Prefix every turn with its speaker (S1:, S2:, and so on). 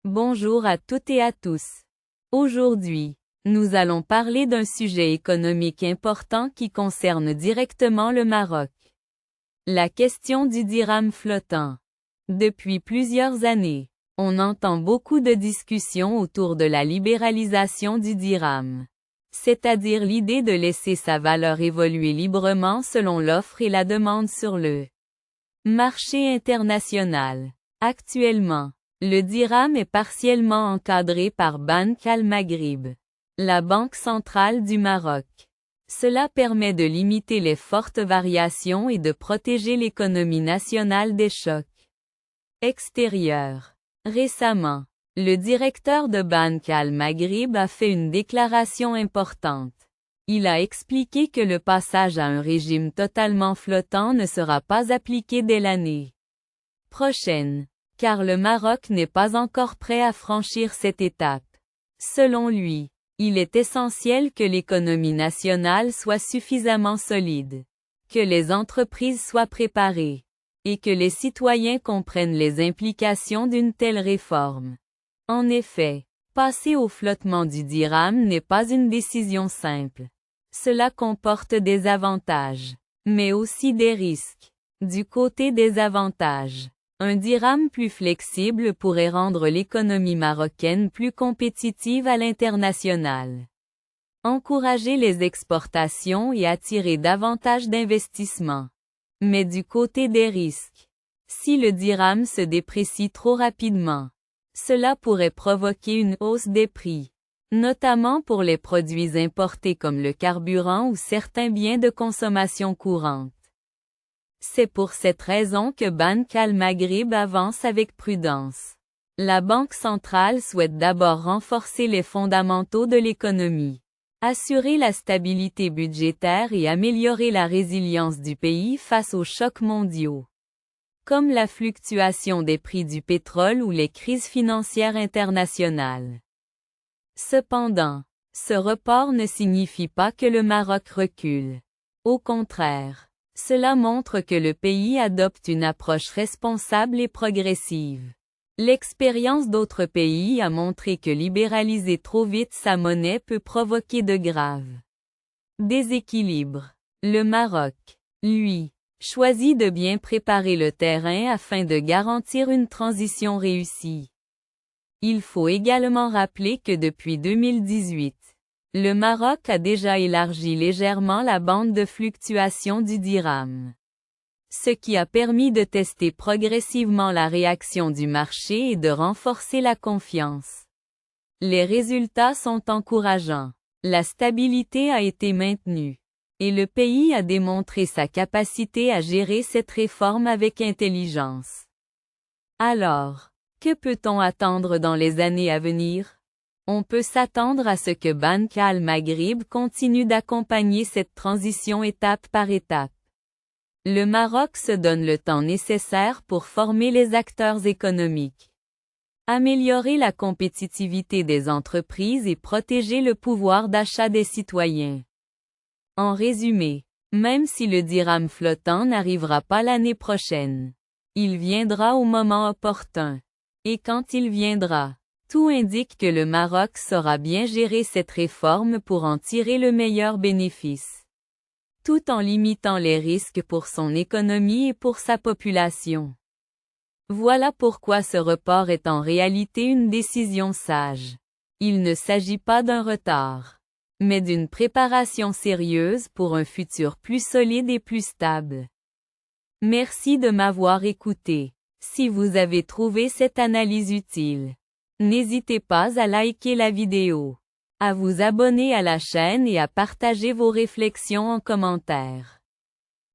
S1: Bonjour à toutes et à tous. Aujourd'hui, nous allons parler d'un sujet économique important qui concerne directement le Maroc. La question du dirham flottant. Depuis plusieurs années, on entend beaucoup de discussions autour de la libéralisation du dirham. C'est-à-dire l'idée de laisser sa valeur évoluer librement selon l'offre et la demande sur le marché international. Actuellement, le dirham est partiellement encadré par Banque Al-Maghrib, la banque centrale du Maroc. Cela permet de limiter les fortes variations et de protéger l'économie nationale des chocs extérieurs. Récemment, le directeur de Banque Al-Maghrib a fait une déclaration importante. Il a expliqué que le passage à un régime totalement flottant ne sera pas appliqué dès l'année prochaine, car le Maroc n'est pas encore prêt à franchir cette étape. Selon lui, il est essentiel que l'économie nationale soit suffisamment solide, que les entreprises soient préparées, et que les citoyens comprennent les implications d'une telle réforme. En effet, passer au flottement du dirham n'est pas une décision simple. Cela comporte des avantages, mais aussi des risques. Du côté des avantages, un dirham plus flexible pourrait rendre l'économie marocaine plus compétitive à l'international, encourager les exportations et attirer davantage d'investissements. Mais du côté des risques, si le dirham se déprécie trop rapidement, cela pourrait provoquer une hausse des prix, notamment pour les produits importés comme le carburant ou certains biens de consommation courante. C'est pour cette raison que Banque Al-Maghrib avance avec prudence. La Banque centrale souhaite d'abord renforcer les fondamentaux de l'économie, assurer la stabilité budgétaire et améliorer la résilience du pays face aux chocs mondiaux, comme la fluctuation des prix du pétrole ou les crises financières internationales. Cependant, ce report ne signifie pas que le Maroc recule. Au contraire, cela montre que le pays adopte une approche responsable et progressive. L'expérience d'autres pays a montré que libéraliser trop vite sa monnaie peut provoquer de graves déséquilibres. Le Maroc, lui, choisit de bien préparer le terrain afin de garantir une transition réussie. Il faut également rappeler que depuis 2018, le Maroc a déjà élargi légèrement la bande de fluctuation du dirham, ce qui a permis de tester progressivement la réaction du marché et de renforcer la confiance. Les résultats sont encourageants. La stabilité a été maintenue, et le pays a démontré sa capacité à gérer cette réforme avec intelligence. Alors, que peut-on attendre dans les années à venir? On peut s'attendre à ce que Banque Al-Maghrib continue d'accompagner cette transition étape par étape. Le Maroc se donne le temps nécessaire pour former les acteurs économiques, améliorer la compétitivité des entreprises et protéger le pouvoir d'achat des citoyens. En résumé, même si le dirham flottant n'arrivera pas l'année prochaine, il viendra au moment opportun. Et quand il viendra, tout indique que le Maroc saura bien gérer cette réforme pour en tirer le meilleur bénéfice, tout en limitant les risques pour son économie et pour sa population. Voilà pourquoi ce report est en réalité une décision sage. Il ne s'agit pas d'un retard, mais d'une préparation sérieuse pour un futur plus solide et plus stable. Merci de m'avoir écouté. Si vous avez trouvé cette analyse utile, n'hésitez pas à liker la vidéo, à vous abonner à la chaîne et à partager vos réflexions en commentaire.